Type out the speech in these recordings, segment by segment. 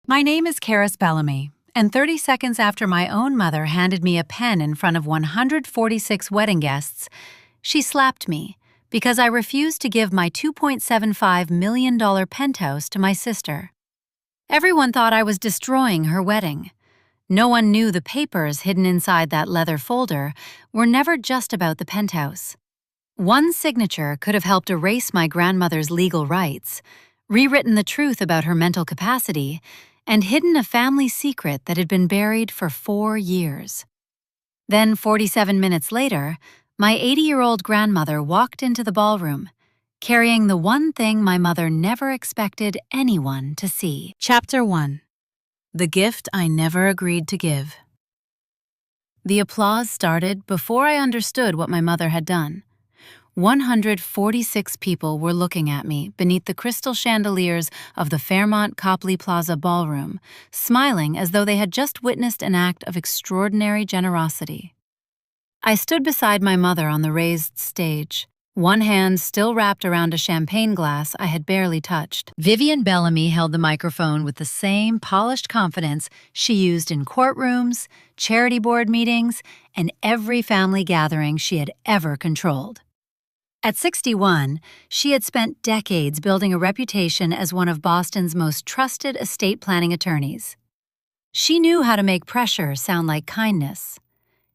My name is Karis Bellamy, and 30 seconds after my own mother handed me a pen in front of 146 wedding guests, she slapped me because I refused to give my $2.75 million penthouse to my sister. Everyone thought I was destroying her wedding. No one knew the papers hidden inside that leather folder were never just about the penthouse. One signature could have helped erase my grandmother's legal rights, rewritten the truth about her mental capacity, and hidden a family secret that had been buried for 4 years. Then, 47 minutes later, my 80-year-old grandmother walked into the ballroom, carrying the one thing my mother never expected anyone to see. Chapter 1. The Gift I Never Agreed to Give. The applause started before I understood what my mother had done. 146 people were looking at me beneath the crystal chandeliers of the Fairmont Copley Plaza ballroom, smiling as though they had just witnessed an act of extraordinary generosity. I stood beside my mother on the raised stage, one hand still wrapped around a champagne glass I had barely touched. Vivian Bellamy held the microphone with the same polished confidence she used in courtrooms, charity board meetings, and every family gathering she had ever controlled. At 61, she had spent decades building a reputation as one of Boston's most trusted estate planning attorneys. She knew how to make pressure sound like kindness.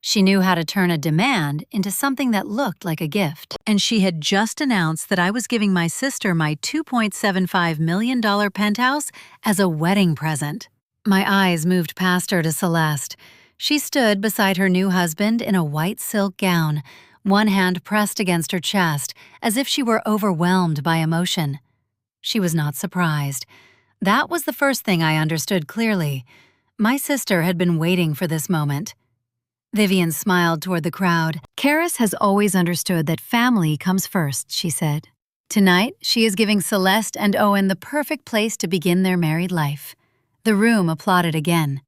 She knew how to turn a demand into something that looked like a gift. And she had just announced that I was giving my sister my $2.75 million penthouse as a wedding present. My eyes moved past her to Celeste. She stood beside her new husband in a white silk gown, one hand pressed against her chest, as if she were overwhelmed by emotion. She was not surprised. That was the first thing I understood clearly. My sister had been waiting for this moment. Vivian smiled toward the crowd. Karis has always understood that family comes first, she said. Tonight, she is giving Celeste and Owen the perfect place to begin their married life. The room applauded again.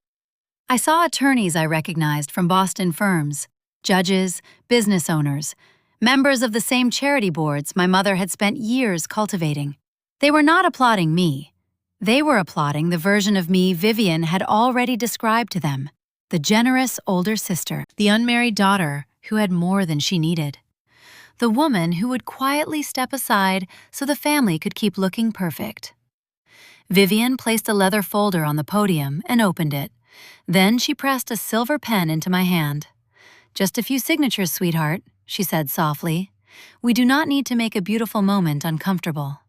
I saw attorneys I recognized from Boston firms, judges, business owners, members of the same charity boards my mother had spent years cultivating. They were not applauding me. They were applauding the version of me Vivian had already described to them, the generous older sister, the unmarried daughter who had more than she needed, the woman who would quietly step aside so the family could keep looking perfect. Vivian placed a leather folder on the podium and opened it. Then she pressed a silver pen into my hand. "Just a few signatures, sweetheart," she said softly. "We do not need to make a beautiful moment uncomfortable."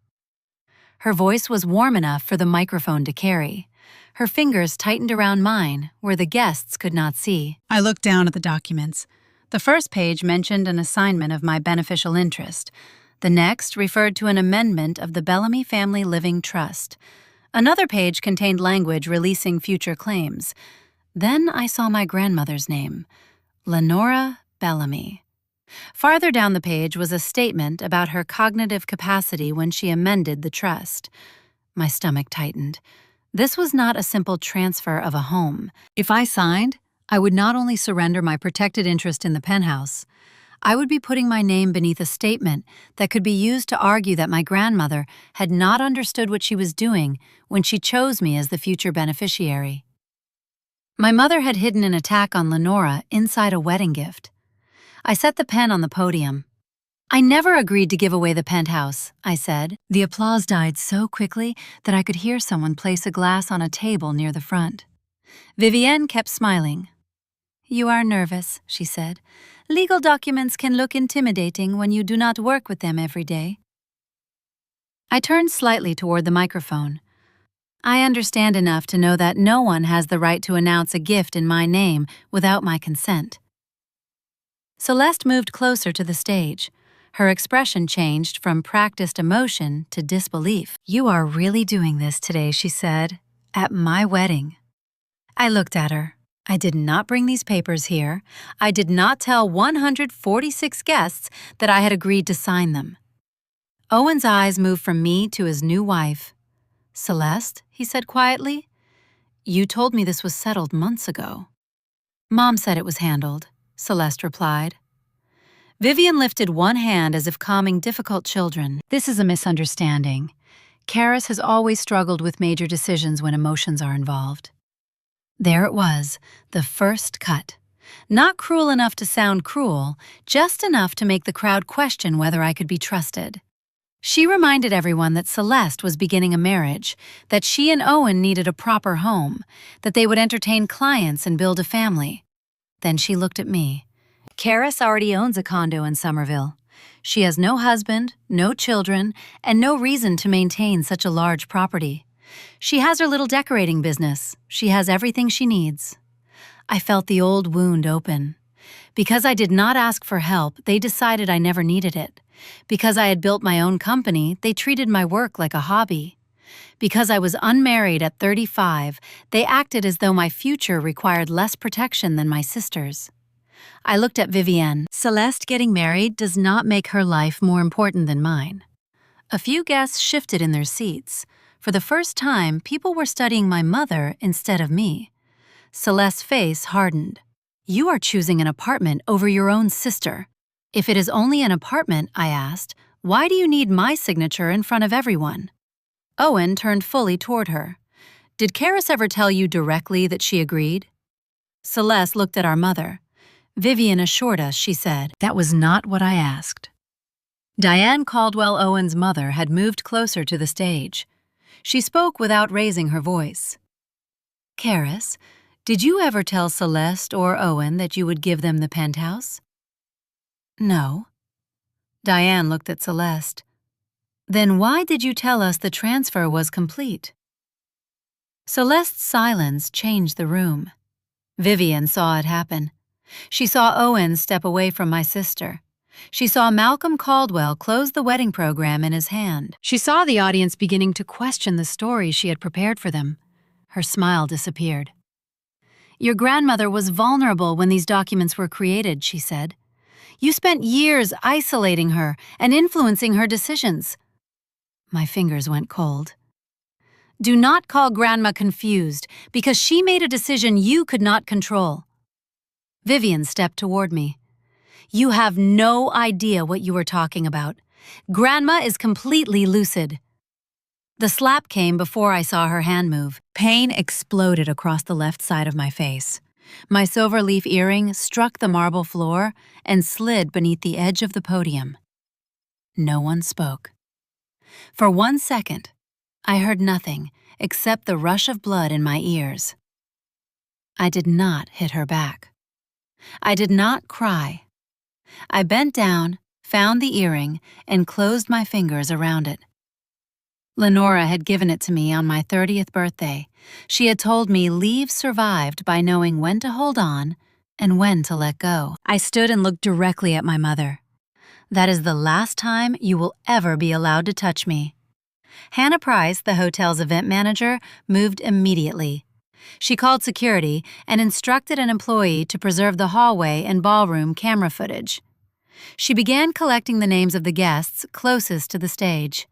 Her voice was warm enough for the microphone to carry. Her fingers tightened around mine, where the guests could not see. I looked down at the documents. The first page mentioned an assignment of my beneficial interest. The next referred to an amendment of the Bellamy Family Living Trust. Another page contained language releasing future claims. Then I saw my grandmother's name, Lenora Bellamy. Farther down the page was a statement about her cognitive capacity when she amended the trust. My stomach tightened. This was not a simple transfer of a home. If I signed, I would not only surrender my protected interest in the penthouse, I would be putting my name beneath a statement that could be used to argue that my grandmother had not understood what she was doing when she chose me as the future beneficiary. My mother had hidden an attack on Lenora inside a wedding gift. I set the pen on the podium. "I never agreed to give away the penthouse," I said. The applause died so quickly that I could hear someone place a glass on a table near the front. Vivienne kept smiling. "You are nervous," she said. "Legal documents can look intimidating when you do not work with them every day." I turned slightly toward the microphone. "I understand enough to know that no one has the right to announce a gift in my name without my consent." Celeste moved closer to the stage. Her expression changed from practiced emotion to disbelief. "You are really doing this today," she said, "at my wedding." I looked at her. I did not bring these papers here. I did not tell 146 guests that I had agreed to sign them. Owen's eyes moved from me to his new wife. "Celeste," he said quietly, "you told me this was settled months ago." "Mom said it was handled," Celeste replied. Vivian lifted one hand as if calming difficult children. "This is a misunderstanding. Karis has always struggled with major decisions when emotions are involved. There it was, the first cut. Not cruel enough to sound cruel, just enough to make the crowd question whether I could be trusted. She reminded everyone that Celeste was beginning a marriage, that she and Owen needed a proper home, that they would entertain clients and build a family. Then she looked at me. Karis already owns a condo in Somerville. She has no husband, no children, and no reason to maintain such a large property. She has her little decorating business. She has everything she needs. I felt the old wound open. Because I did not ask for help, they decided I never needed it. Because I had built my own company, they treated my work like a hobby. Because I was unmarried at 35, they acted as though my future required less protection than my sister's. I looked at Vivienne. Celeste getting married does not make her life more important than mine. A few guests shifted in their seats. For the first time, people were studying my mother instead of me. Celeste's face hardened. You are choosing an apartment over your own sister. If it is only an apartment, I asked, why do you need my signature in front of everyone? Owen turned fully toward her. Did Karis ever tell you directly that she agreed? Celeste looked at our mother. Vivian assured us, she said, that was not what I asked. Diane Caldwell Owen's mother had moved closer to the stage. She spoke without raising her voice. Karis, did you ever tell Celeste or Owen that you would give them the penthouse? No. Diane looked at Celeste. Then why did you tell us the transfer was complete? Celeste's silence changed the room. Vivian saw it happen. She saw Owen step away from my sister. She saw Malcolm Caldwell close the wedding program in his hand. She saw the audience beginning to question the story she had prepared for them. Her smile disappeared. Your grandmother was vulnerable when these documents were created, she said. You spent years isolating her and influencing her decisions. My fingers went cold. Do not call Grandma confused, because she made a decision you could not control. Vivian stepped toward me. You have no idea what you are talking about. Grandma is completely lucid. The slap came before I saw her hand move. Pain exploded across the left side of my face. My silver leaf earring struck the marble floor and slid beneath the edge of the podium. No one spoke. For 1 second, I heard nothing except the rush of blood in my ears. I did not hit her back. I did not cry. I bent down, found the earring, and closed my fingers around it. Lenora had given it to me on my 30th birthday. She had told me leave survived by knowing when to hold on and when to let go. I stood and looked directly at my mother. That is the last time you will ever be allowed to touch me. Hannah Price, the hotel's event manager, moved immediately. She called security and instructed an employee to preserve the hallway and ballroom camera footage. She began collecting the names of the guests closest to the stage.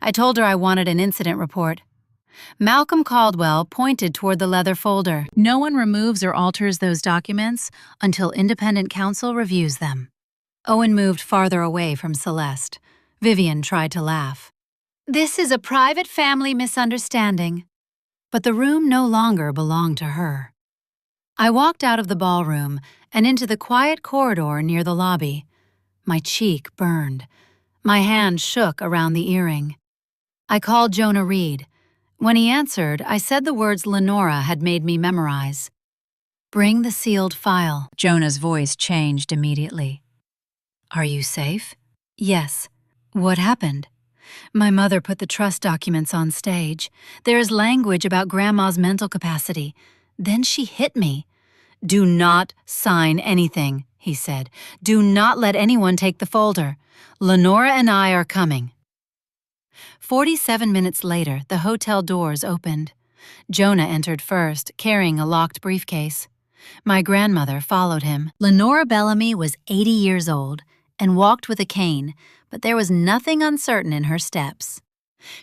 I told her I wanted an incident report. Malcolm Caldwell pointed toward the leather folder. No one removes or alters those documents until independent counsel reviews them. Owen moved farther away from Celeste. Vivian tried to laugh. This is a private family misunderstanding. But the room no longer belonged to her. I walked out of the ballroom and into the quiet corridor near the lobby. My cheek burned. My hand shook around the earring. I called Jonah Reed. When he answered, I said the words Lenora had made me memorize. Bring the sealed file. Jonah's voice changed immediately. Are you safe? Yes. What happened? My mother put the trust documents on stage. There is language about Grandma's mental capacity. Then she hit me. Do not sign anything, he said. Do not let anyone take the folder. Lenora and I are coming. 47 minutes later, the hotel doors opened. Jonah entered first, carrying a locked briefcase. My grandmother followed him. Lenora Bellamy was 80 years old and walked with a cane, but there was nothing uncertain in her steps.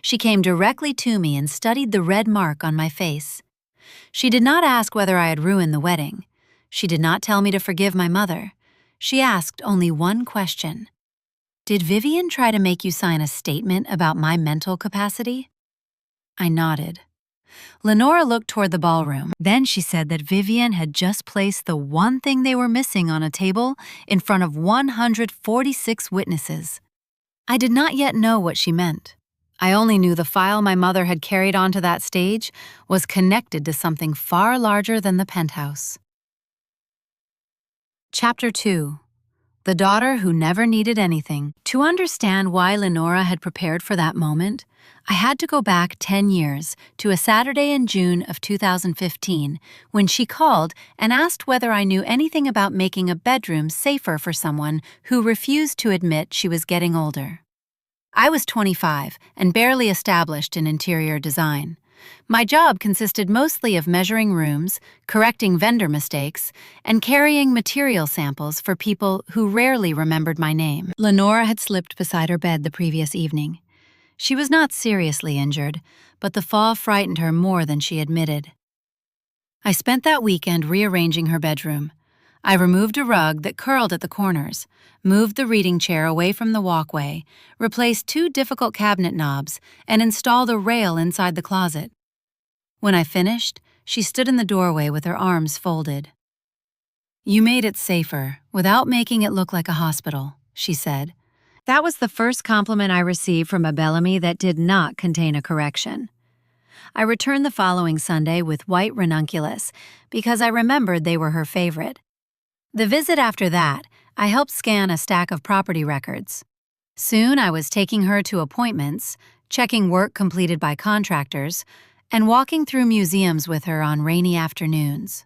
She came directly to me and studied the red mark on my face. She did not ask whether I had ruined the wedding. She did not tell me to forgive my mother. She asked only one question. Did Vivian try to make you sign a statement about my mental capacity? I nodded. Lenora looked toward the ballroom. Then she said that Vivian had just placed the one thing they were missing on a table in front of 146 witnesses. I did not yet know what she meant. I only knew the file my mother had carried onto that stage was connected to something far larger than the penthouse. Chapter 2. The Daughter Who Never Needed Anything. To understand why Lenora had prepared for that moment, I had to go back 10 years to a Saturday in June of 2015 when she called and asked whether I knew anything about making a bedroom safer for someone who refused to admit she was getting older. I was 25 and barely established in interior design. My job consisted mostly of measuring rooms, correcting vendor mistakes, and carrying material samples for people who rarely remembered my name. Lenora had slipped beside her bed the previous evening. She was not seriously injured, but the fall frightened her more than she admitted. I spent that weekend rearranging her bedroom. I removed a rug that curled at the corners, moved the reading chair away from the walkway, replaced 2 difficult cabinet knobs, and installed a rail inside the closet. When I finished, she stood in the doorway with her arms folded. "You made it safer, without making it look like a hospital," she said. That was the first compliment I received from a Bellamy that did not contain a correction. I returned the following Sunday with white ranunculus because I remembered they were her favorite. The visit after that, I helped scan a stack of property records. Soon I was taking her to appointments, checking work completed by contractors, and walking through museums with her on rainy afternoons.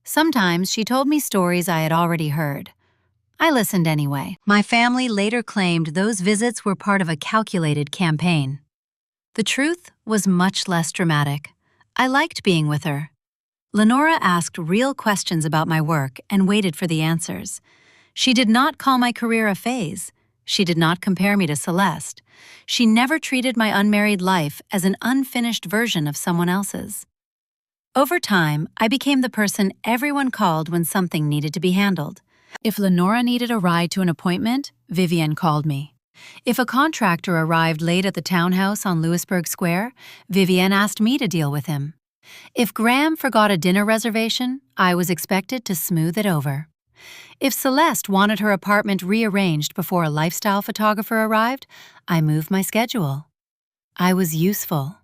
Sometimes she told me stories I had already heard. I listened anyway. My family later claimed those visits were part of a calculated campaign. The truth was much less dramatic. I liked being with her. Lenora asked real questions about my work and waited for the answers. She did not call my career a phase. She did not compare me to Celeste. She never treated my unmarried life as an unfinished version of someone else's. Over time, I became the person everyone called when something needed to be handled. If Lenora needed a ride to an appointment, Vivian called me. If a contractor arrived late at the townhouse on Louisburg Square, Vivian asked me to deal with him. If Graham forgot a dinner reservation, I was expected to smooth it over. If Celeste wanted her apartment rearranged before a lifestyle photographer arrived, I moved my schedule. I was useful.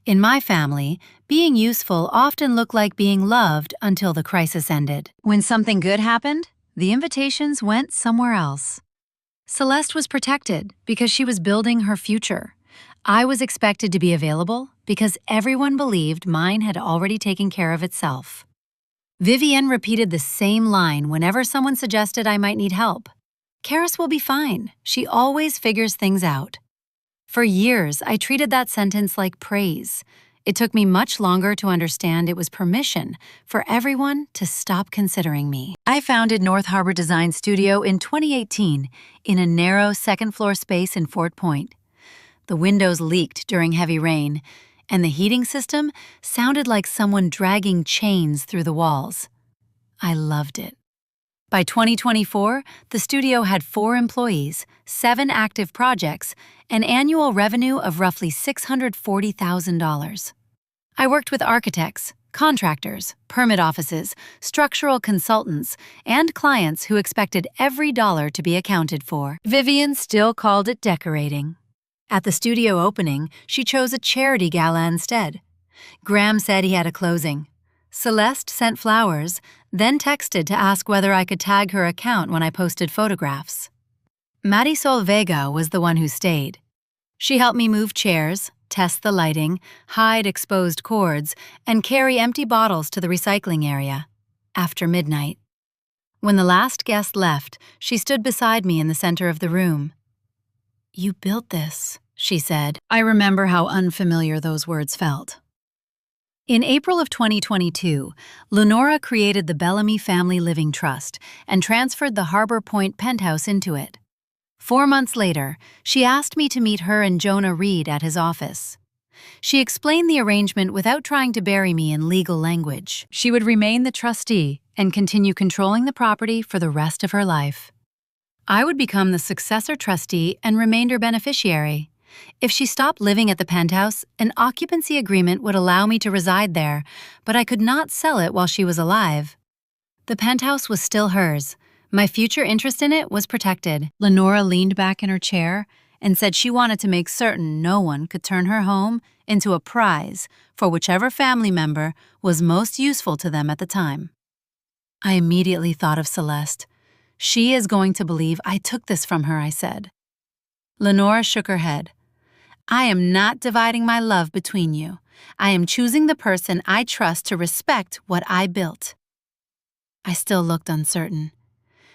In my family, being useful often looked like being loved until the crisis ended. When something good happened, the invitations went somewhere else. Celeste was protected because she was building her future. I was expected to be available because everyone believed mine had already taken care of itself. Vivienne repeated the same line whenever someone suggested I might need help. "Karis will be fine. She always figures things out." For years, I treated that sentence like praise. It took me much longer to understand it was permission for everyone to stop considering me. I founded North Harbor Design Studio in 2018 in a narrow second-floor space in Fort Point. The windows leaked during heavy rain, and the heating system sounded like someone dragging chains through the walls. I loved it. By 2024, the studio had 4 employees, 7 active projects, an annual revenue of roughly $640,000. I worked with architects, contractors, permit offices, structural consultants, and clients who expected every dollar to be accounted for. Vivian still called it decorating. At the studio opening, she chose a charity gala instead. Graham said he had a closing. Celeste sent flowers, then texted to ask whether I could tag her account when I posted photographs. Marisol Vega was the one who stayed. She helped me move chairs, test the lighting, hide exposed cords, and carry empty bottles to the recycling area after midnight. When the last guest left, she stood beside me in the center of the room. "You built this," she said. I remember how unfamiliar those words felt. In April of 2022, Lenora created the Bellamy Family Living Trust and transferred the Harbor Point penthouse into it. 4 months later, she asked me to meet her and Jonah Reed at his office. She explained the arrangement without trying to bury me in legal language. She would remain the trustee and continue controlling the property for the rest of her life. I would become the successor trustee and remainder beneficiary. If she stopped living at the penthouse, an occupancy agreement would allow me to reside there, but I could not sell it while she was alive. The penthouse was still hers. My future interest in it was protected. Lenora leaned back in her chair and said she wanted to make certain no one could turn her home into a prize for whichever family member was most useful to them at the time. I immediately thought of Celeste. She is going to believe I took this from her, I said. Lenora shook her head. I am not dividing my love between you. I am choosing the person I trust to respect what I built. I still looked uncertain.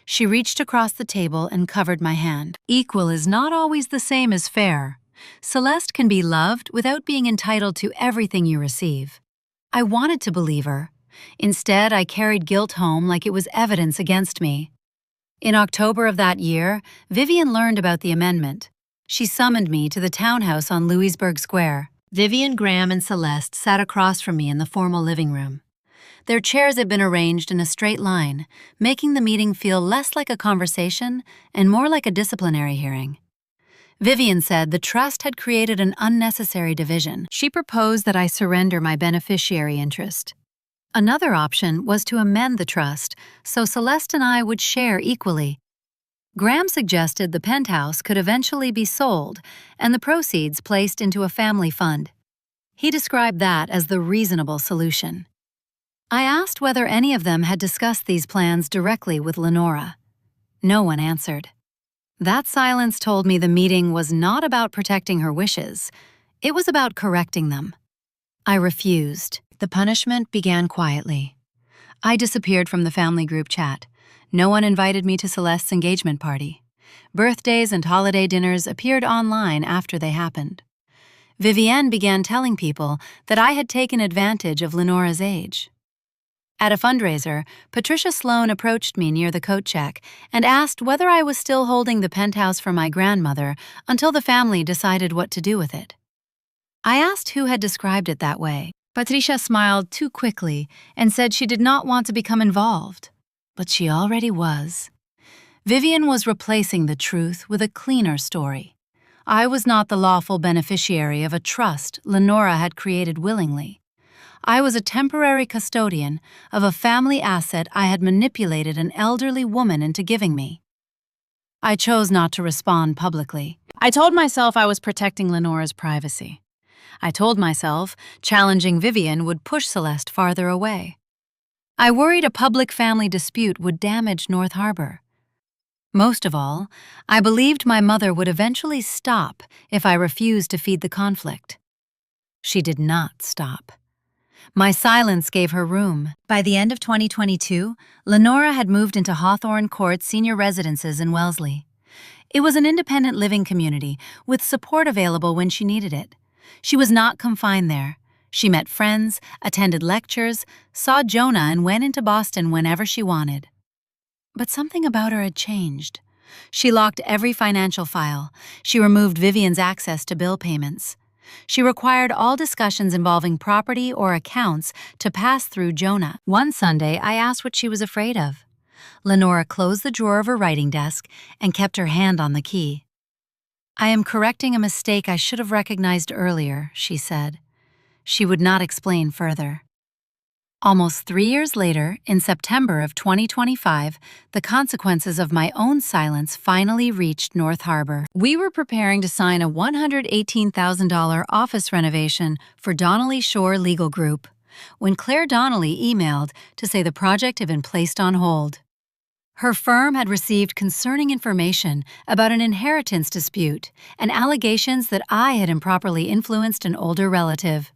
She reached across the table and covered my hand. Equal is not always the same as fair. Celeste can be loved without being entitled to everything you receive. I wanted to believe her. Instead, I carried guilt home like it was evidence against me. In October of that year, Vivian learned about the amendment. She summoned me to the townhouse on Louisburg Square. Vivian, Graham, and Celeste sat across from me in the formal living room. Their chairs had been arranged in a straight line, making the meeting feel less like a conversation and more like a disciplinary hearing. Vivian said the trust had created an unnecessary division. She proposed that I surrender my beneficiary interest. Another option was to amend the trust so Celeste and I would share equally. Graham suggested the penthouse could eventually be sold and the proceeds placed into a family fund. He described that as the reasonable solution. I asked whether any of them had discussed these plans directly with Lenora. No one answered. That silence told me the meeting was not about protecting her wishes. It was about correcting them. I refused. The punishment began quietly. I disappeared from the family group chat. No one invited me to Celeste's engagement party. Birthdays and holiday dinners appeared online after they happened. Vivienne began telling people that I had taken advantage of Lenora's age. At a fundraiser, Patricia Sloan approached me near the coat check and asked whether I was still holding the penthouse for my grandmother until the family decided what to do with it. I asked who had described it that way. Patricia smiled too quickly and said she did not want to become involved. But she already was. Vivian was replacing the truth with a cleaner story. I was not the lawful beneficiary of a trust Lenora had created willingly. I was a temporary custodian of a family asset I had manipulated an elderly woman into giving me. I chose not to respond publicly. I told myself I was protecting Lenora's privacy. I told myself challenging Vivian would push Celeste farther away. I worried a public family dispute would damage North Harbor. Most of all, I believed my mother would eventually stop if I refused to feed the conflict. She did not stop. My silence gave her room. By the end of 2022, Lenora had moved into Hawthorne Court Senior Residences in Wellesley. It was an independent living community with support available when she needed it. She was not confined there. She met friends, attended lectures, saw Jonah, and went into Boston whenever she wanted. But something about her had changed. She locked every financial file. She removed Vivian's access to bill payments. She required all discussions involving property or accounts to pass through Jonah. One Sunday, I asked what she was afraid of. Lenora closed the drawer of her writing desk and kept her hand on the key. I am correcting a mistake I should have recognized earlier, she said. She would not explain further. Almost 3 years later, in September of 2025, the consequences of my own silence finally reached North Harbor. We were preparing to sign a $118,000 office renovation for Donnelly Shore Legal Group when Claire Donnelly emailed to say the project had been placed on hold. Her firm had received concerning information about an inheritance dispute and allegations that I had improperly influenced an older relative.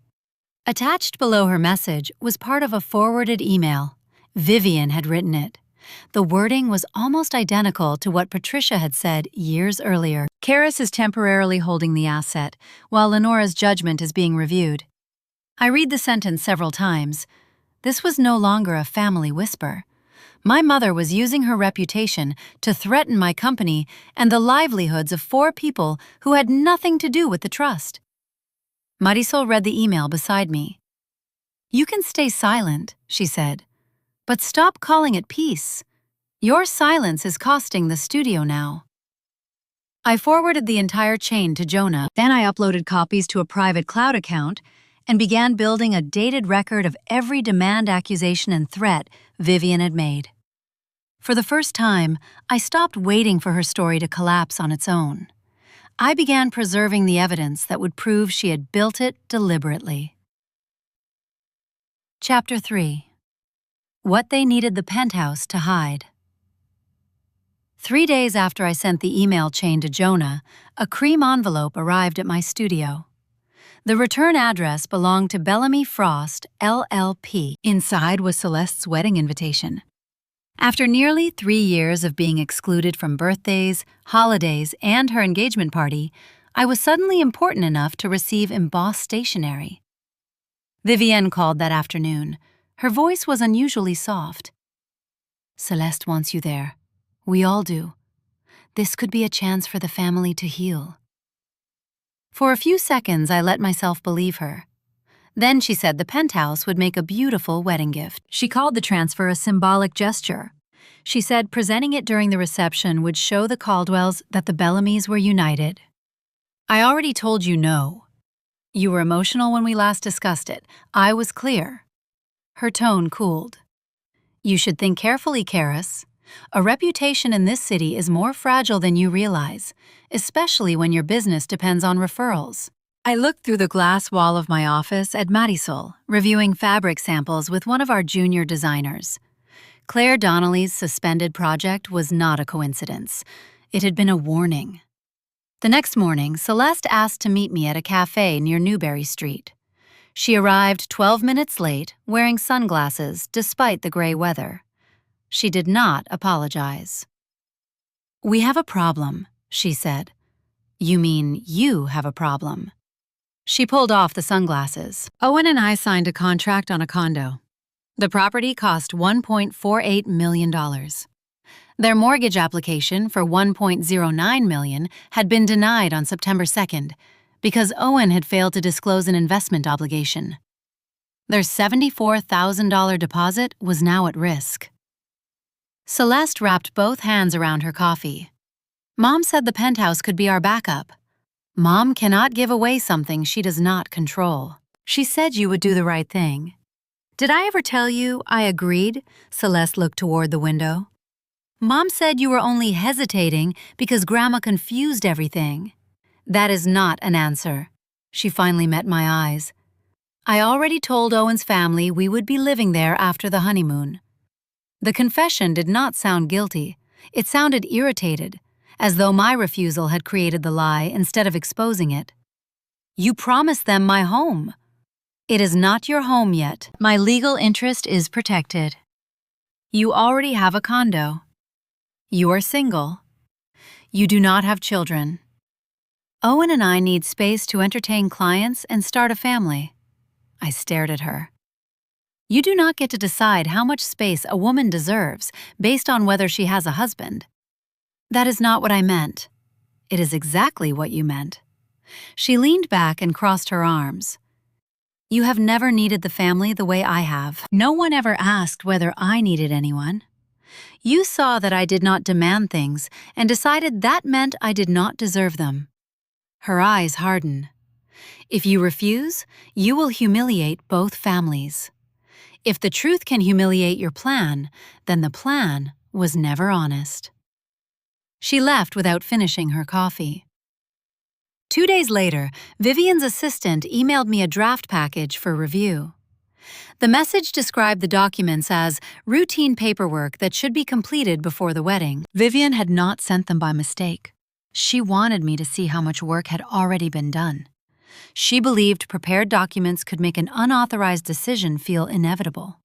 Attached below her message was part of a forwarded email. Vivian had written it. The wording was almost identical to what Patricia had said years earlier. Karis is temporarily holding the asset, while Lenora's judgment is being reviewed. I read the sentence several times. This was no longer a family whisper. My mother was using her reputation to threaten my company and the livelihoods of 4 people who had nothing to do with the trust. Marisol read the email beside me. You can stay silent, she said, but stop calling it peace. Your silence is costing the studio now. I forwarded the entire chain to Jonah. Then I uploaded copies to a private cloud account and began building a dated record of every demand, accusation, and threat Vivian had made. For the first time, I stopped waiting for her story to collapse on its own. I began preserving the evidence that would prove she had built it deliberately. Chapter 3. What they needed the penthouse to hide. 3 days after I sent the email chain to Jonah, a cream envelope arrived at my studio. The return address belonged to Bellamy Frost, LLP. Inside was Celeste's wedding invitation. After nearly 3 years of being excluded from birthdays, holidays, and her engagement party, I was suddenly important enough to receive embossed stationery. Vivienne called that afternoon. Her voice was unusually soft. "Celeste wants you there. We all do. This could be a chance for the family to heal." For a few seconds, I let myself believe her. Then she said the penthouse would make a beautiful wedding gift. She called the transfer a symbolic gesture. She said presenting it during the reception would show the Caldwells that the Bellamys were united. "I already told you no. You were emotional when we last discussed it. I was clear." Her tone cooled. "You should think carefully, Karis. A reputation in this city is more fragile than you realize, especially when your business depends on referrals." I looked through the glass wall of my office at Marisol, reviewing fabric samples with one of our junior designers. Claire Donnelly's suspended project was not a coincidence. It had been a warning. The next morning, Celeste asked to meet me at a cafe near Newberry Street. She arrived 12 minutes late, wearing sunglasses despite the gray weather. She did not apologize. "We have a problem," she said. "You mean you have a problem?" She pulled off the sunglasses. "Owen and I signed a contract on a condo. The property cost $1.48 million. Their mortgage application for $1.09 million had been denied on September 2nd because Owen had failed to disclose an investment obligation. Their $74,000 deposit was now at risk." Celeste wrapped both hands around her coffee. "Mom said the penthouse could be our backup. Mom cannot give away something she does not control. She said you would do the right thing." "Did I ever tell you I agreed?" Celeste looked toward the window. "Mom said you were only hesitating because Grandma confused everything." "That is not an answer." She finally met my eyes. "I already told Owen's family we would be living there after the honeymoon." The confession did not sound guilty. It sounded irritated, as though my refusal had created the lie instead of exposing it. "You promised them my home." "It is not your home yet. My legal interest is protected." "You already have a condo." "You are single." "You do not have children." "Owen and I need space to entertain clients and start a family." I stared at her. "You do not get to decide how much space a woman deserves based on whether she has a husband." "That is not what I meant." "It is exactly what you meant." She leaned back and crossed her arms. "You have never needed the family the way I have. No one ever asked whether I needed anyone. You saw that I did not demand things and decided that meant I did not deserve them." Her eyes hardened. "If you refuse, you will humiliate both families. If the truth can humiliate your plan, then the plan was never honest." She left without finishing her coffee. 2 days later, Vivian's assistant emailed me a draft package for review. The message described the documents as routine paperwork that should be completed before the wedding. Vivian had not sent them by mistake. She wanted me to see how much work had already been done. She believed prepared documents could make an unauthorized decision feel inevitable.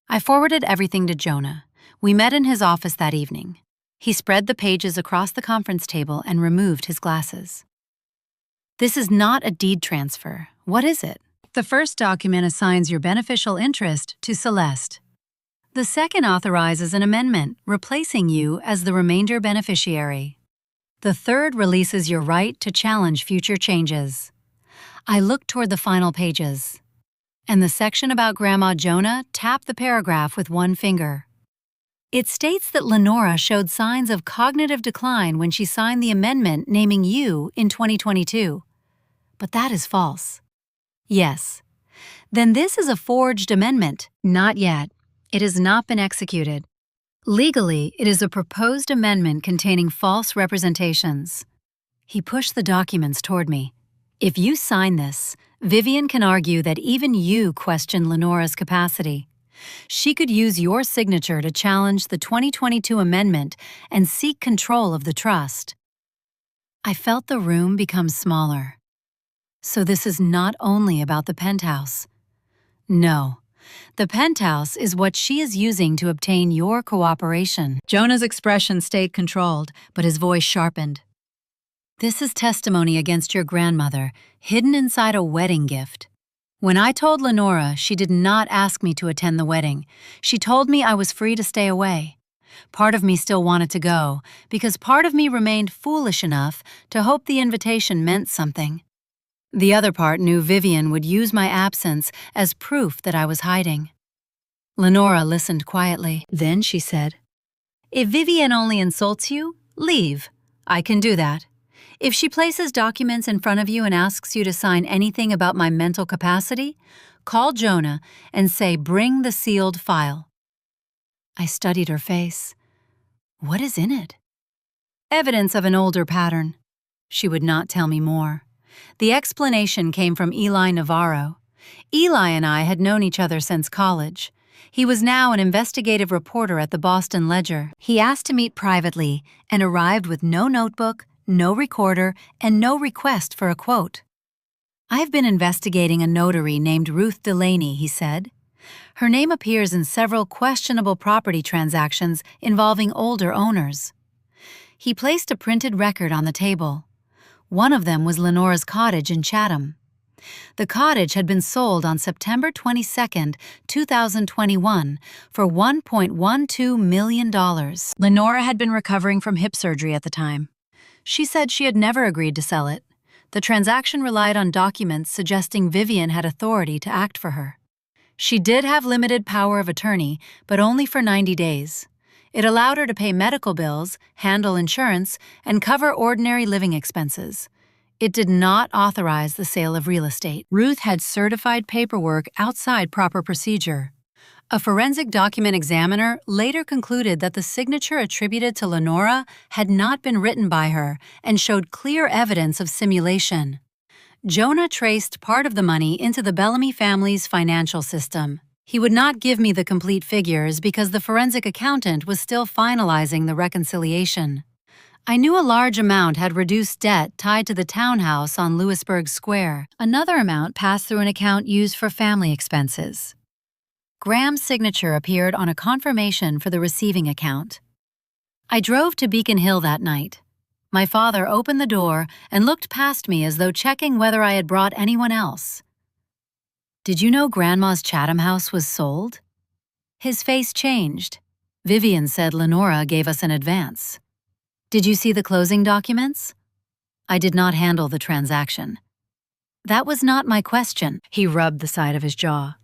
I forwarded everything to Jonah. We met in his office that evening. He spread the pages across the conference table and removed his glasses. "This is not a deed transfer. What is it?" "The first document assigns your beneficial interest to Celeste. The second authorizes an amendment, replacing you as the remainder beneficiary. The third releases your right to challenge future changes." I looked toward the final pages, and the section about Grandma Jonah tapped the paragraph with one finger. It states that Lenora showed signs of cognitive decline when she signed the amendment naming you in 2022. But that is false. Yes. Then this is a forged amendment. Not yet. It has not been executed. Legally, it is a proposed amendment containing false representations. He pushed the documents toward me. If you sign this, Vivian can argue that even you question Lenora's capacity. She could use your signature to challenge the 2022 amendment and seek control of the trust. I felt the room become smaller. So this is not only about the penthouse. No. The penthouse is what she is using to obtain your cooperation. Jonah's expression stayed controlled, but his voice sharpened. This is testimony against your grandmother, hidden inside a wedding gift. When I told Lenora, she did not ask me to attend the wedding. She told me I was free to stay away. Part of me still wanted to go, because part of me remained foolish enough to hope the invitation meant something. The other part knew Vivian would use my absence as proof that I was hiding. Lenora listened quietly. Then she said, "If Vivian only insults you, leave. I can do that. If she places documents in front of you and asks you to sign anything about my mental capacity, call Jonah and say, 'Bring the sealed file.'" I studied her face. What is in it? Evidence of an older pattern. She would not tell me more. The explanation came from Eli Navarro. Eli and I had known each other since college. He was now an investigative reporter at the Boston Ledger. He asked to meet privately and arrived with no notebook, no recorder, and no request for a quote. "I've been investigating a notary named Ruth Delaney," he said. "Her name appears in several questionable property transactions involving older owners." He placed a printed record on the table. One of them was Lenora's cottage in Chatham. The cottage had been sold on September 22, 2021 for $1.12 million. Lenora had been recovering from hip surgery at the time. She said she had never agreed to sell it. The transaction relied on documents suggesting Vivian had authority to act for her. She did have limited power of attorney, but only for 90 days. It allowed her to pay medical bills, handle insurance, and cover ordinary living expenses. It did not authorize the sale of real estate. Ruth had certified paperwork outside proper procedure. A forensic document examiner later concluded that the signature attributed to Lenora had not been written by her and showed clear evidence of simulation. Jonah traced part of the money into the Bellamy family's financial system. He would not give me the complete figures because the forensic accountant was still finalizing the reconciliation. I knew a large amount had reduced debt tied to the townhouse on Lewisburg Square. Another amount passed through an account used for family expenses. Graham's signature appeared on a confirmation for the receiving account. I drove to Beacon Hill that night. My father opened the door and looked past me as though checking whether I had brought anyone else. "Did you know Grandma's Chatham house was sold?" His face changed. "Vivian said Lenora gave us an advance." "Did you see the closing documents?" "I did not handle the transaction." "That was not my question." He rubbed the side of his jaw.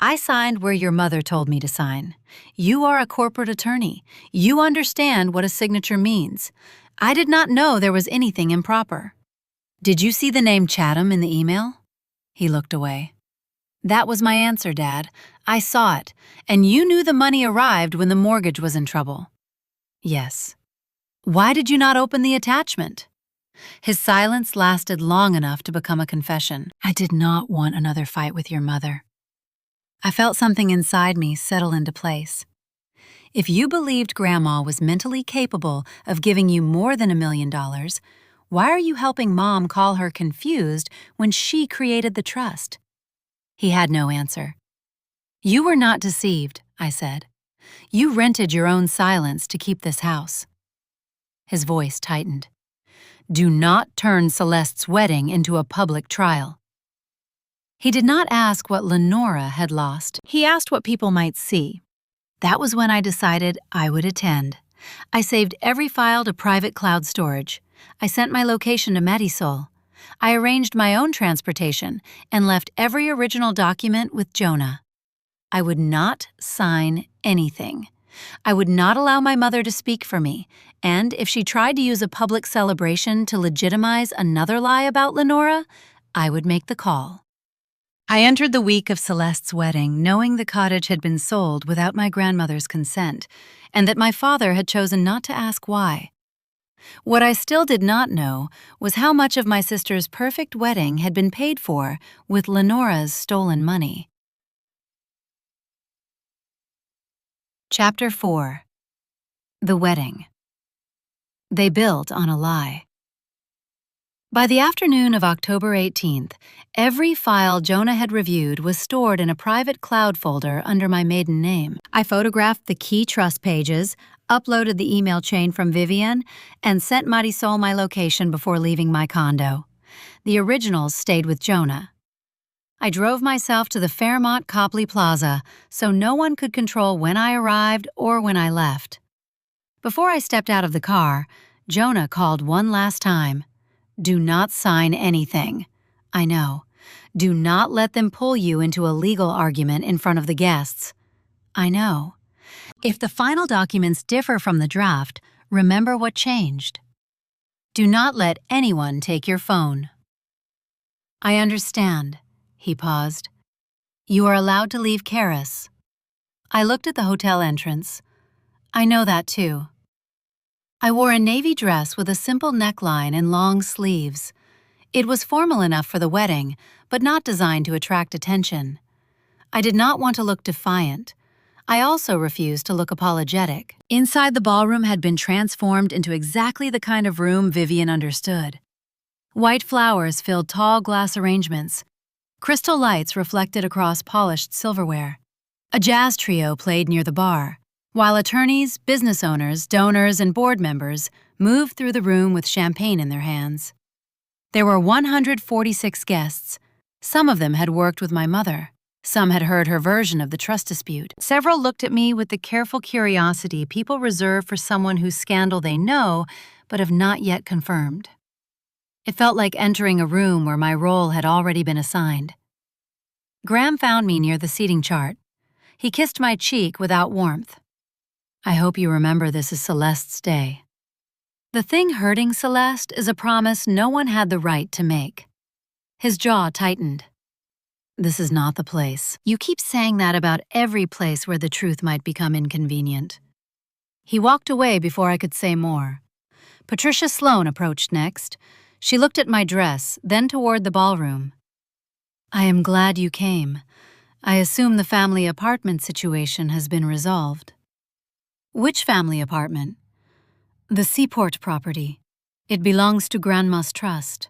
"I signed where your mother told me to sign. You are a corporate attorney. You understand what a signature means. I did not know there was anything improper." "Did you see the name Chatham in the email?" He looked away. "That was my answer, Dad. I saw it, and you knew the money arrived when the mortgage was in trouble." "Yes." "Why did you not open the attachment?" His silence lasted long enough to become a confession. "I did not want another fight with your mother." I felt something inside me settle into place. If you believed Grandma was mentally capable of giving you more than $1 million, why are you helping Mom call her confused when she created the trust? He had no answer. "You were not deceived," I said. "You rented your own silence to keep this house." His voice tightened. "Do not turn Celeste's wedding into a public trial." He did not ask what Lenora had lost. He asked what people might see. That was when I decided I would attend. I saved every file to private cloud storage. I sent my location to Medisol. I arranged my own transportation and left every original document with Jonah. I would not sign anything. I would not allow my mother to speak for me, and if she tried to use a public celebration to legitimize another lie about Lenora, I would make the call. I entered the week of Celeste's wedding knowing the cottage had been sold without my grandmother's consent, and that my father had chosen not to ask why. What I still did not know was how much of my sister's perfect wedding had been paid for with Lenora's stolen money. Chapter 4. The Wedding. They built on a lie. By the afternoon of October 18th, every file Jonah had reviewed was stored in a private cloud folder under my maiden name. I photographed the key trust pages, uploaded the email chain from Vivian, and sent Marisol my location before leaving my condo. The originals stayed with Jonah. I drove myself to the Fairmont Copley Plaza so no one could control when I arrived or when I left. Before I stepped out of the car, Jonah called one last time. Do not sign anything. I know. Do not let them pull you into a legal argument in front of the guests. I know. If the final documents differ from the draft, remember what changed. Do not let anyone take your phone. I understand. He paused. You are allowed to leave Karis. I looked at the hotel entrance. I know that too. I wore a navy dress with a simple neckline and long sleeves. It was formal enough for the wedding, but not designed to attract attention. I did not want to look defiant. I also refused to look apologetic. Inside the ballroom had been transformed into exactly the kind of room Vivian understood. White flowers filled tall glass arrangements. Crystal lights reflected across polished silverware. A jazz trio played near the bar, while attorneys, business owners, donors, and board members moved through the room with champagne in their hands. There were 146 guests. Some of them had worked with my mother. Some had heard her version of the trust dispute. Several looked at me with the careful curiosity people reserve for someone whose scandal they know but have not yet confirmed. It felt like entering a room where my role had already been assigned. Graham found me near the seating chart. He kissed my cheek without warmth. I hope you remember this is Celeste's day. The thing hurting Celeste is a promise no one had the right to make. His jaw tightened. This is not the place. You keep saying that about every place where the truth might become inconvenient. He walked away before I could say more. Patricia Sloane approached next. She looked at my dress, then toward the ballroom. I am glad you came. I assume the family apartment situation has been resolved. Which family apartment? The Seaport property. It belongs to Grandma's trust.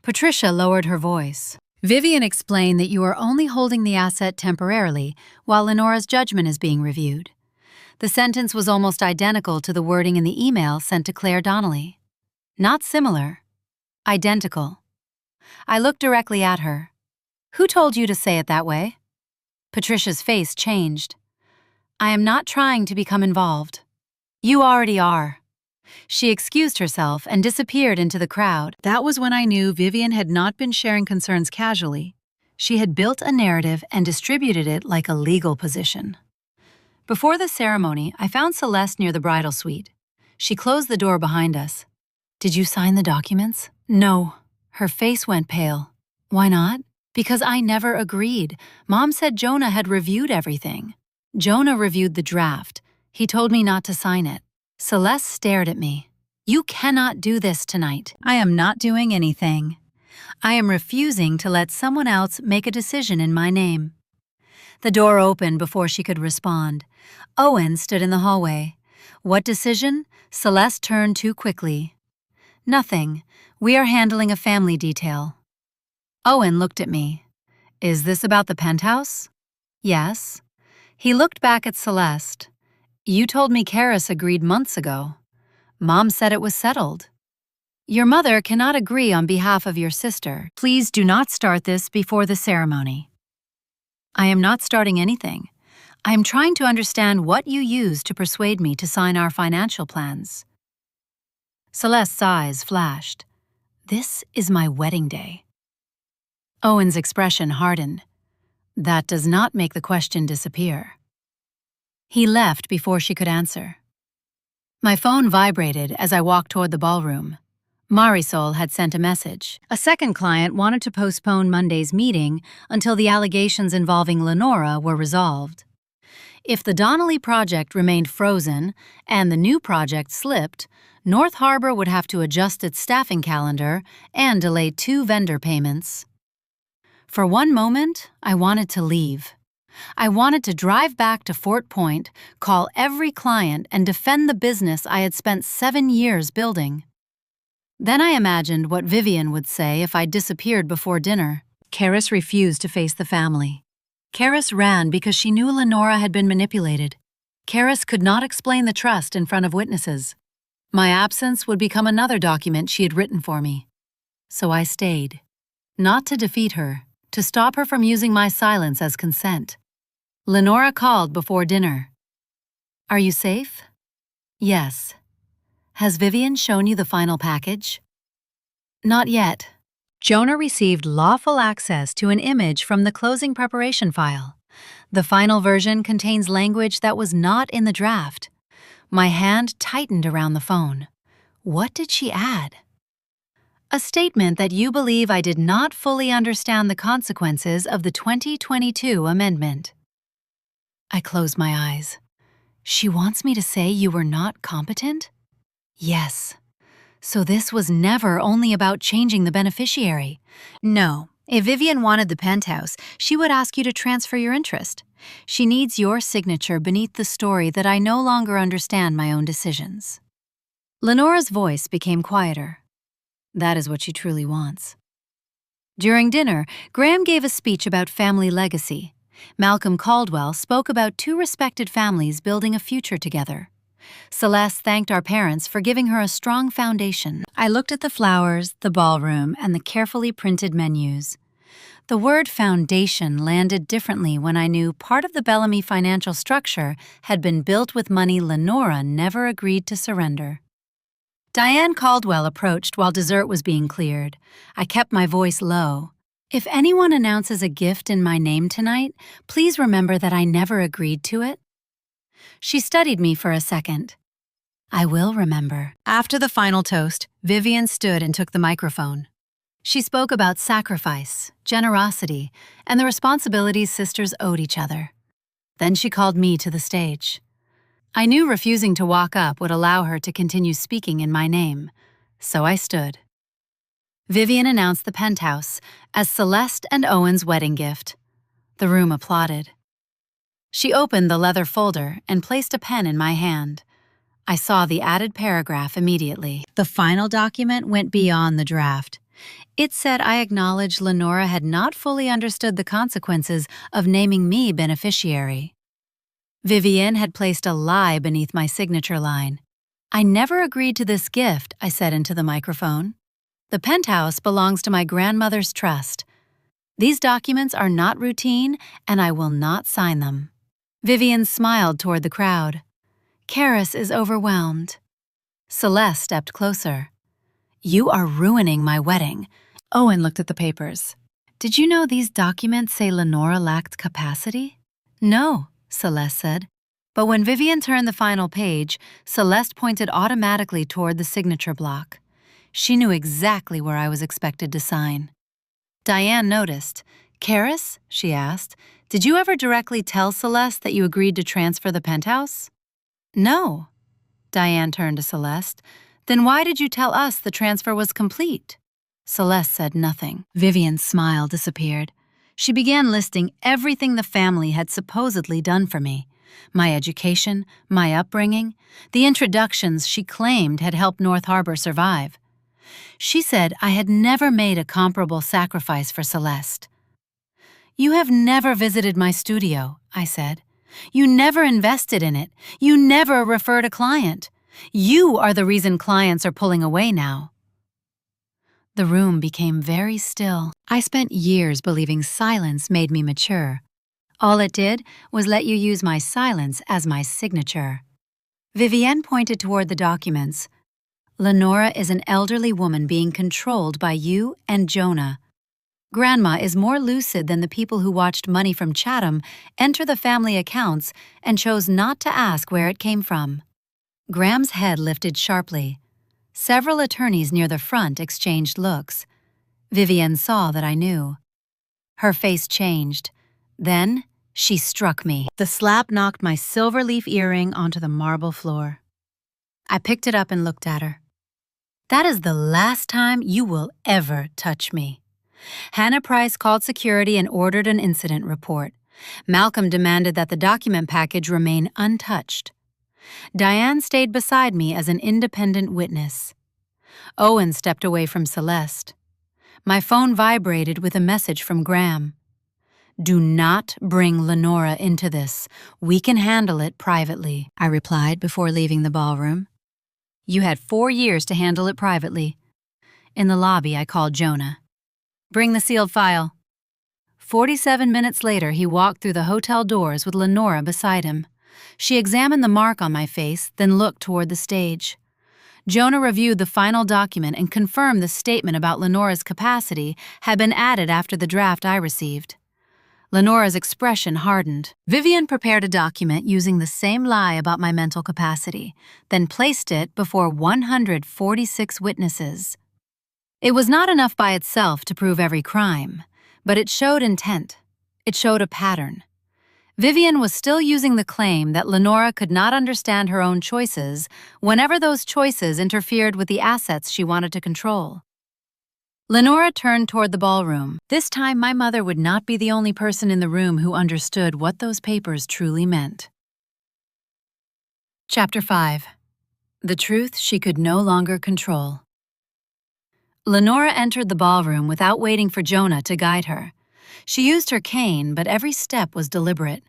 Patricia lowered her voice. Vivian explained that you are only holding the asset temporarily while Lenora's judgment is being reviewed. The sentence was almost identical to the wording in the email sent to Claire Donnelly. Not similar. Identical. I looked directly at her. Who told you to say it that way? Patricia's face changed. I am not trying to become involved. You already are. She excused herself and disappeared into the crowd. That was when I knew Vivian had not been sharing concerns casually. She had built a narrative and distributed it like a legal position. Before the ceremony, I found Celeste near the bridal suite. She closed the door behind us. Did you sign the documents? No. Her face went pale. Why not? Because I never agreed. Mom said Jonah had reviewed everything. Jonah reviewed the draft. He told me not to sign it. Celeste stared at me. You cannot do this tonight. I am not doing anything. I am refusing to let someone else make a decision in my name. The door opened before she could respond. Owen stood in the hallway. What decision? Celeste turned too quickly. Nothing. We are handling a family detail. Owen looked at me. Is this about the penthouse? Yes. He looked back at Celeste. You told me Karis agreed months ago. Mom said it was settled. Your mother cannot agree on behalf of your sister. Please do not start this before the ceremony. I am not starting anything. I am trying to understand what you used to persuade me to sign our financial plans. Celeste's eyes flashed. This is my wedding day. Owen's expression hardened. That does not make the question disappear. He left before she could answer. My phone vibrated as I walked toward the ballroom. Marisol had sent a message. A second client wanted to postpone Monday's meeting until the allegations involving Lenora were resolved. If the Donnelly project remained frozen and the new project slipped, North Harbor would have to adjust its staffing calendar and delay 2 vendor payments. For one moment, I wanted to leave. I wanted to drive back to Fort Point, call every client, and defend the business I had spent 7 years building. Then I imagined what Vivian would say if I disappeared before dinner. Karis refused to face the family. Karis ran because she knew Lenora had been manipulated. Karis could not explain the trust in front of witnesses. My absence would become another document she had written for me. So I stayed. Not to defeat her, to stop her from using my silence as consent. Lenora called before dinner. "Are you safe?" "Yes." "Has Vivian shown you the final package?" "Not yet." Jonah received lawful access to an image from the closing preparation file. The final version contains language that was not in the draft. My hand tightened around the phone. What did she add? "A statement that you believe I did not fully understand the consequences of the 2022 amendment." I closed my eyes. She wants me to say you were not competent? Yes. So this was never only about changing the beneficiary. No, if Vivian wanted the penthouse, she would ask you to transfer your interest. She needs your signature beneath the story that I no longer understand my own decisions. Lenora's voice became quieter. That is what she truly wants. During dinner, Graham gave a speech about family legacy. Malcolm Caldwell spoke about 2 respected families building a future together. Celeste thanked our parents for giving her a strong foundation. I looked at the flowers, the ballroom, and the carefully printed menus. The word foundation landed differently when I knew part of the Bellamy financial structure had been built with money Lenora never agreed to surrender. Diane Caldwell approached while dessert was being cleared. I kept my voice low. "If anyone announces a gift in my name tonight, please remember that I never agreed to it." She studied me for a second. "I will remember." After the final toast, Vivian stood and took the microphone. She spoke about sacrifice, generosity, and the responsibilities sisters owed each other. Then she called me to the stage. I knew refusing to walk up would allow her to continue speaking in my name, so I stood. Vivian announced the penthouse as Celeste and Owen's wedding gift. The room applauded. She opened the leather folder and placed a pen in my hand. I saw the added paragraph immediately. The final document went beyond the draft. It said I acknowledged Lenora had not fully understood the consequences of naming me beneficiary. Vivian had placed a lie beneath my signature line. "I never agreed to this gift," I said into the microphone. "The penthouse belongs to my grandmother's trust. These documents are not routine, and I will not sign them." Vivian smiled toward the crowd. "Karis is overwhelmed." Celeste stepped closer. "You are ruining my wedding." Owen looked at the papers. "Did you know these documents say Lenora lacked capacity?" "No," Celeste said. But when Vivian turned the final page, Celeste pointed automatically toward the signature block. She knew exactly where I was expected to sign. Diane noticed. "Karis," she asked, "did you ever directly tell Celeste that you agreed to transfer the penthouse?" "No." Diane turned to Celeste. "Then why did you tell us the transfer was complete?" Celeste said nothing. Vivian's smile disappeared. She began listing everything the family had supposedly done for me. My education, my upbringing, the introductions she claimed had helped North Harbor survive. She said I had never made a comparable sacrifice for Celeste. "You have never visited my studio," I said. "You never invested in it. You never referred a client. You are the reason clients are pulling away now." The room became very still. I spent years believing silence made me mature. All it did was let you use my silence as my signature. Vivienne pointed toward the documents. "Lenora is an elderly woman being controlled by you and Jonah." Grandma is more lucid than the people who watched money from Chatham enter the family accounts and chose not to ask where it came from. Graham's head lifted sharply. Several attorneys near the front exchanged looks. Vivian saw that I knew. Her face changed. Then, she struck me. The slap knocked my silver leaf earring onto the marble floor. I picked it up and looked at her. That is the last time you will ever touch me. Hannah Price called security and ordered an incident report. Malcolm demanded that the document package remain untouched. Diane stayed beside me as an independent witness. Owen stepped away from Celeste. My phone vibrated with a message from Graham. Do not bring Lenora into this. We can handle it privately, I replied before leaving the ballroom. You had 4 years to handle it privately. In the lobby, I called Jonah. Bring the sealed file. 47 minutes later, he walked through the hotel doors with Lenora beside him. She examined the mark on my face, then looked toward the stage. Jonah reviewed the final document and confirmed the statement about Lenora's capacity had been added after the draft I received. Lenora's expression hardened. Vivian prepared a document using the same lie about my mental capacity, then placed it before 146 witnesses. It was not enough by itself to prove every crime, but it showed intent. It showed a pattern. Vivian was still using the claim that Lenora could not understand her own choices whenever those choices interfered with the assets she wanted to control. Lenora turned toward the ballroom. This time, my mother would not be the only person in the room who understood what those papers truly meant. Chapter 5. The Truth She Could No Longer Control. Lenora entered the ballroom without waiting for Jonah to guide her. She used her cane, but every step was deliberate.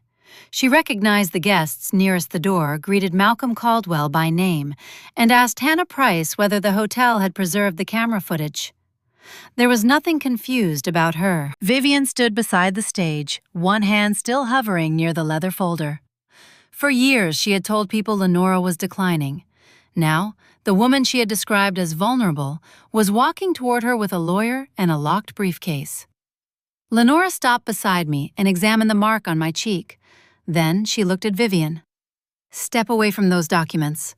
She recognized the guests nearest the door, greeted Malcolm Caldwell by name, and asked Hannah Price whether the hotel had preserved the camera footage. There was nothing confused about her. Vivian stood beside the stage, one hand still hovering near the leather folder. For years, she had told people Lenora was declining. Now, the woman she had described as vulnerable was walking toward her with a lawyer and a locked briefcase. Lenora stopped beside me and examined the mark on my cheek. Then she looked at Vivian. Step away from those documents.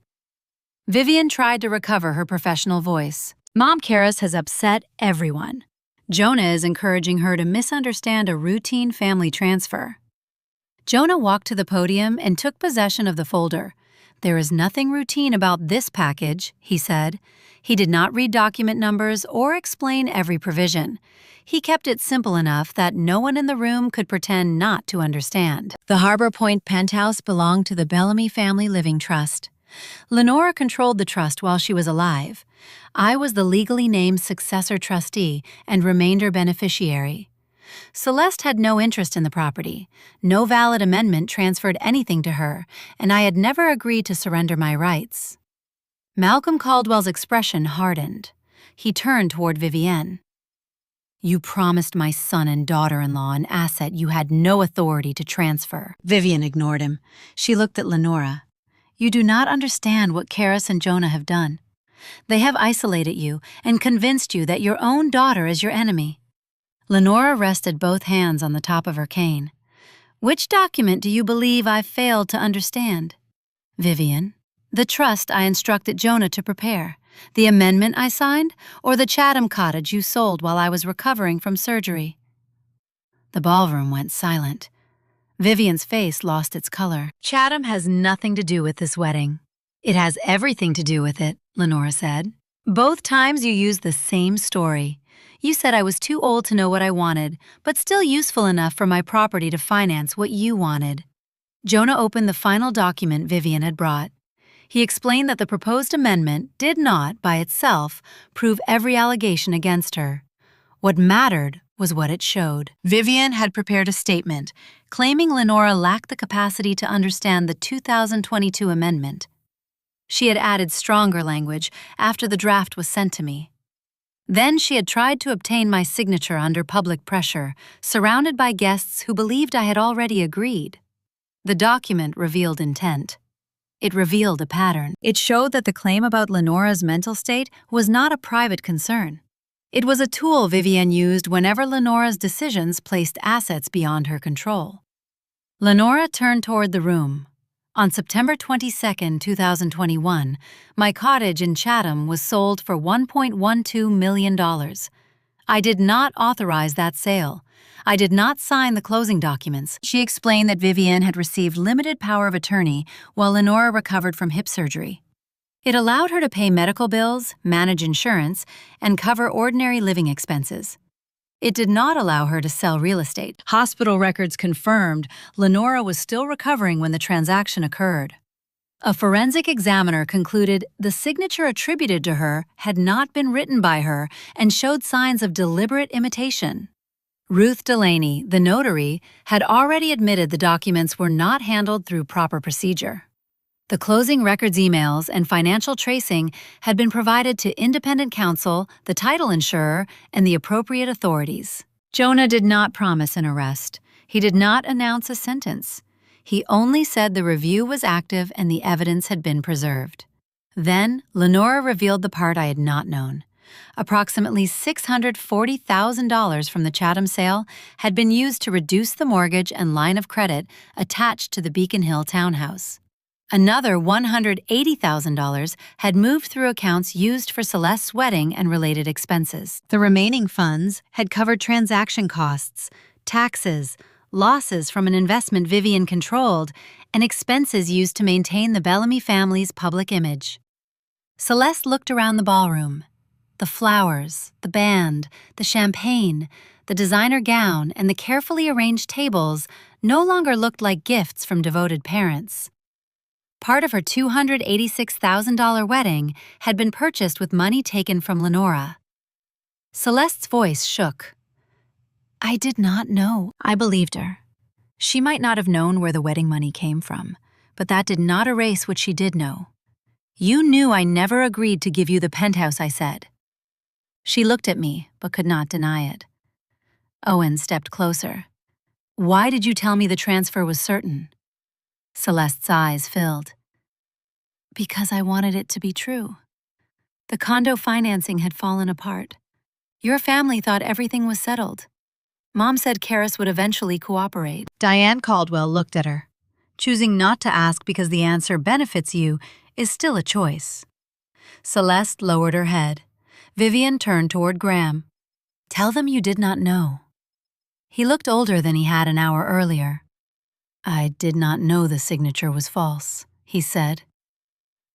Vivian tried to recover her professional voice. Mom Karis has upset everyone. Jonah is encouraging her to misunderstand a routine family transfer. Jonah walked to the podium and took possession of the folder. There is nothing routine about this package, he said. He did not read document numbers or explain every provision. He kept it simple enough that no one in the room could pretend not to understand. The Harbor Point penthouse belonged to the Bellamy Family Living Trust. Lenora controlled the trust while she was alive. I was the legally named successor trustee and remainder beneficiary. Celeste had no interest in the property. No valid amendment transferred anything to her, and I had never agreed to surrender my rights. Malcolm Caldwell's expression hardened. He turned toward Vivienne. You promised my son and daughter-in-law an asset you had no authority to transfer. Vivian ignored him. She looked at Lenora. You do not understand what Karis and Jonah have done. They have isolated you and convinced you that your own daughter is your enemy. Lenora rested both hands on the top of her cane. Which document do you believe I've failed to understand? Vivian, the trust I instructed Jonah to prepare, the amendment I signed, or the Chatham cottage you sold while I was recovering from surgery? The ballroom went silent. Vivian's face lost its color. Chatham has nothing to do with this wedding. It has everything to do with it, Lenora said. Both times you used the same story. You said I was too old to know what I wanted, but still useful enough for my property to finance what you wanted. Jonah opened the final document Vivian had brought. He explained that the proposed amendment did not, by itself, prove every allegation against her. What mattered was what it showed. Vivian had prepared a statement claiming Lenora lacked the capacity to understand the 2022 amendment. She had added stronger language after the draft was sent to me. Then she had tried to obtain my signature under public pressure, surrounded by guests who believed I had already agreed. The document revealed intent. It revealed a pattern. It showed that the claim about Lenora's mental state was not a private concern. It was a tool Vivienne used whenever Lenora's decisions placed assets beyond her control. Lenora turned toward the room. On September 22, 2021, my cottage in Chatham was sold for $1.12 million. I did not authorize that sale. I did not sign the closing documents. She explained that Vivienne had received limited power of attorney while Lenora recovered from hip surgery. It allowed her to pay medical bills, manage insurance, and cover ordinary living expenses. It did not allow her to sell real estate. Hospital records confirmed Lenora was still recovering when the transaction occurred. A forensic examiner concluded the signature attributed to her had not been written by her and showed signs of deliberate imitation. Ruth Delaney, the notary, had already admitted the documents were not handled through proper procedure. The closing records emails and financial tracing had been provided to independent counsel, the title insurer, and the appropriate authorities. Jonah did not promise an arrest. He did not announce a sentence. He only said the review was active and the evidence had been preserved. Then, Lenora revealed the part I had not known. Approximately $640,000 from the Chatham sale had been used to reduce the mortgage and line of credit attached to the Beacon Hill townhouse. Another $180,000 had moved through accounts used for Celeste's wedding and related expenses. The remaining funds had covered transaction costs, taxes, losses from an investment Vivienne controlled, and expenses used to maintain the Bellamy family's public image. Celeste looked around the ballroom. The flowers, the band, the champagne, the designer gown, and the carefully arranged tables no longer looked like gifts from devoted parents. Part of her $286,000 wedding had been purchased with money taken from Lenora. Celeste's voice shook. I did not know. I believed her. She might not have known where the wedding money came from, but that did not erase what she did know. You knew I never agreed to give you the penthouse, I said. She looked at me, but could not deny it. Owen stepped closer. Why did you tell me the transfer was certain? Celeste's eyes filled. Because I wanted it to be true. The condo financing had fallen apart. Your family thought everything was settled. Mom said Karis would eventually cooperate. Diane Caldwell looked at her. Choosing not to ask because the answer benefits you is still a choice. Celeste lowered her head. Vivienne turned toward Graham. Tell them you did not know. He looked older than he had an hour earlier. I did not know the signature was false, he said.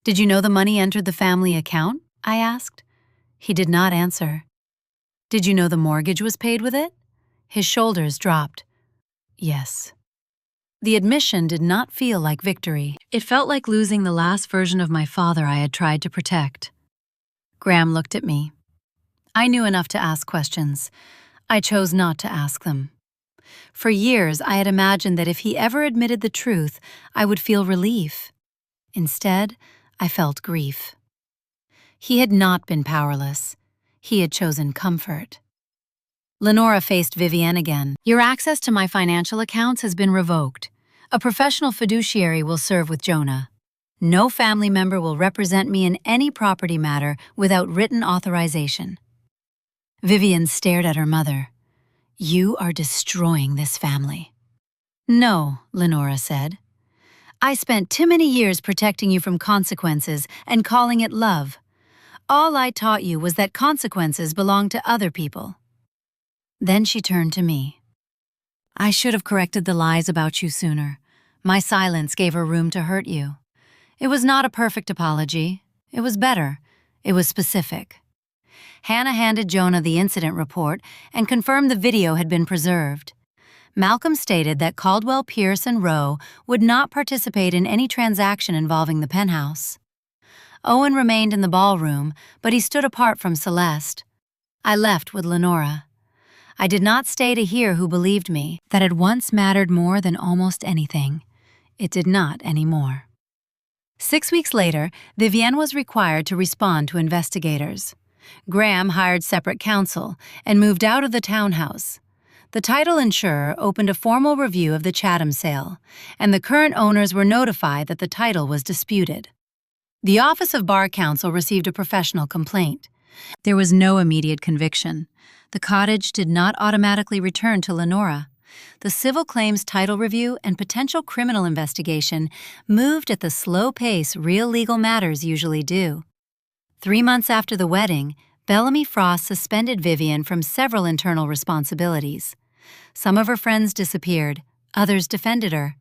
Did you know the money entered the family account? I asked. He did not answer. Did you know the mortgage was paid with it? His shoulders dropped. Yes. The admission did not feel like victory. It felt like losing the last version of my father I had tried to protect. Graham looked at me. I knew enough to ask questions. I chose not to ask them. For years, I had imagined that if he ever admitted the truth, I would feel relief. Instead, I felt grief. He had not been powerless. He had chosen comfort. Lenora faced Vivienne again. Your access to my financial accounts has been revoked. A professional fiduciary will serve with Jonah. No family member will represent me in any property matter without written authorization. Vivienne stared at her mother. You are destroying this family. No, Lenora said. I spent too many years protecting you from consequences and calling it love. All I taught you was that consequences belong to other people. Then she turned to me. I should have corrected the lies about you sooner. My silence gave her room to hurt you. It was not a perfect apology. It was better. It was specific. Hannah handed Jonah the incident report and confirmed the video had been preserved. Malcolm stated that Caldwell, Pierce, and Rowe would not participate in any transaction involving the penthouse. Owen remained in the ballroom, but he stood apart from Celeste. I left with Lenora. I did not stay to hear who believed me. That had once mattered more than almost anything. It did not anymore. 6 weeks later, Vivienne was required to respond to investigators. Graham hired separate counsel and moved out of the townhouse. The title insurer opened a formal review of the Chatham sale, and the current owners were notified that the title was disputed. The Office of Bar Counsel received a professional complaint. There was no immediate conviction. The cottage did not automatically return to Lenora. The civil claims title review and potential criminal investigation moved at the slow pace real legal matters usually do. 3 months after the wedding, Bellamy Frost suspended Vivian from several internal responsibilities. Some of her friends disappeared, others defended her.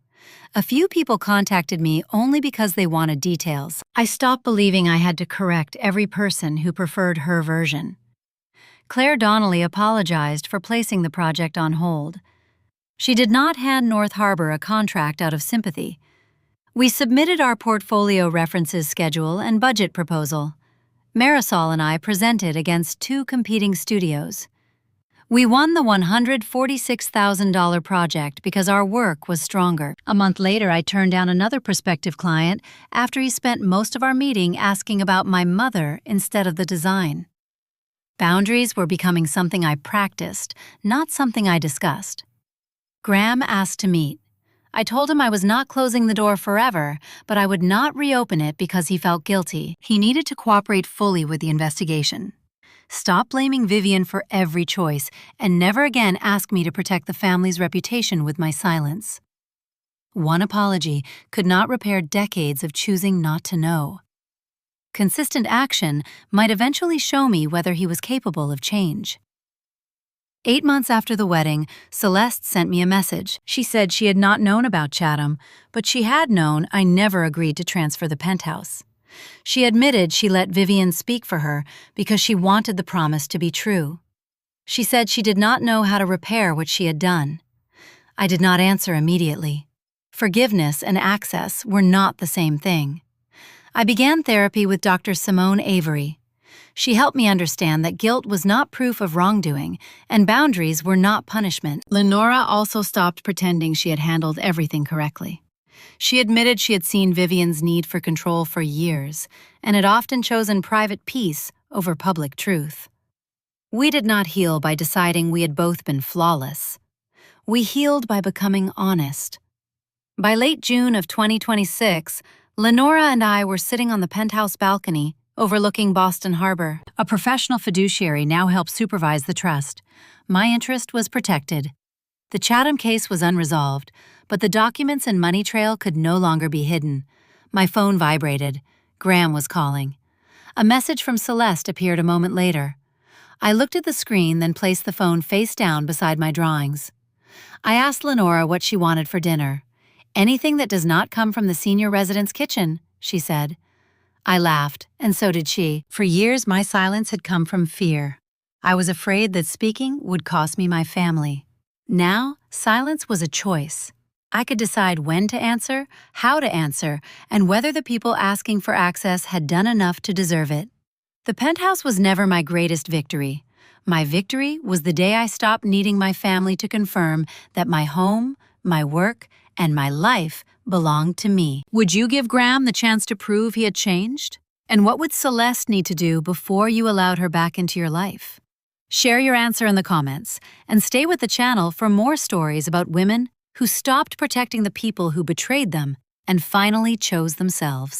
A few people contacted me only because they wanted details. I stopped believing I had to correct every person who preferred her version. Claire Donnelly apologized for placing the project on hold. She did not hand North Harbor a contract out of sympathy. We submitted our portfolio references schedule and budget proposal. Marisol and I presented against 2 competing studios. We won the $146,000 project because our work was stronger. A month later, I turned down another prospective client after he spent most of our meeting asking about my mother instead of the design. Boundaries were becoming something I practiced, not something I discussed. Graham asked to meet. I told him I was not closing the door forever, but I would not reopen it because he felt guilty. He needed to cooperate fully with the investigation. Stop blaming Vivian for every choice, and never again ask me to protect the family's reputation with my silence. One apology could not repair decades of choosing not to know. Consistent action might eventually show me whether he was capable of change. 8 months after the wedding, Celeste sent me a message. She said she had not known about Chatham, but she had known I never agreed to transfer the penthouse. She admitted she let Vivian speak for her because she wanted the promise to be true. She said she did not know how to repair what she had done. I did not answer immediately. Forgiveness and access were not the same thing. I began therapy with Dr. Simone Avery. She helped me understand that guilt was not proof of wrongdoing, and boundaries were not punishment. Lenora also stopped pretending she had handled everything correctly. She admitted she had seen Vivian's need for control for years, and had often chosen private peace over public truth. We did not heal by deciding we had both been flawless. We healed by becoming honest. By late June of 2026, Lenora and I were sitting on the penthouse balcony overlooking Boston Harbor. A professional fiduciary now helped supervise the trust. My interest was protected. The Chatham case was unresolved, but the documents and money trail could no longer be hidden. My phone vibrated. Graham was calling. A message from Celeste appeared a moment later. I looked at the screen, then placed the phone face down beside my drawings. I asked Lenora what she wanted for dinner. "Anything that does not come from the senior residence kitchen," she said. I laughed, and so did she. For years, my silence had come from fear. I was afraid that speaking would cost me my family. Now, silence was a choice. I could decide when to answer, how to answer, and whether the people asking for access had done enough to deserve it. The penthouse was never my greatest victory. My victory was the day I stopped needing my family to confirm that my home, my work, and my life belonged to me. Would you give Graham the chance to prove he had changed? And what would Celeste need to do before you allowed her back into your life? Share your answer in the comments, and stay with the channel for more stories about women who stopped protecting the people who betrayed them and finally chose themselves.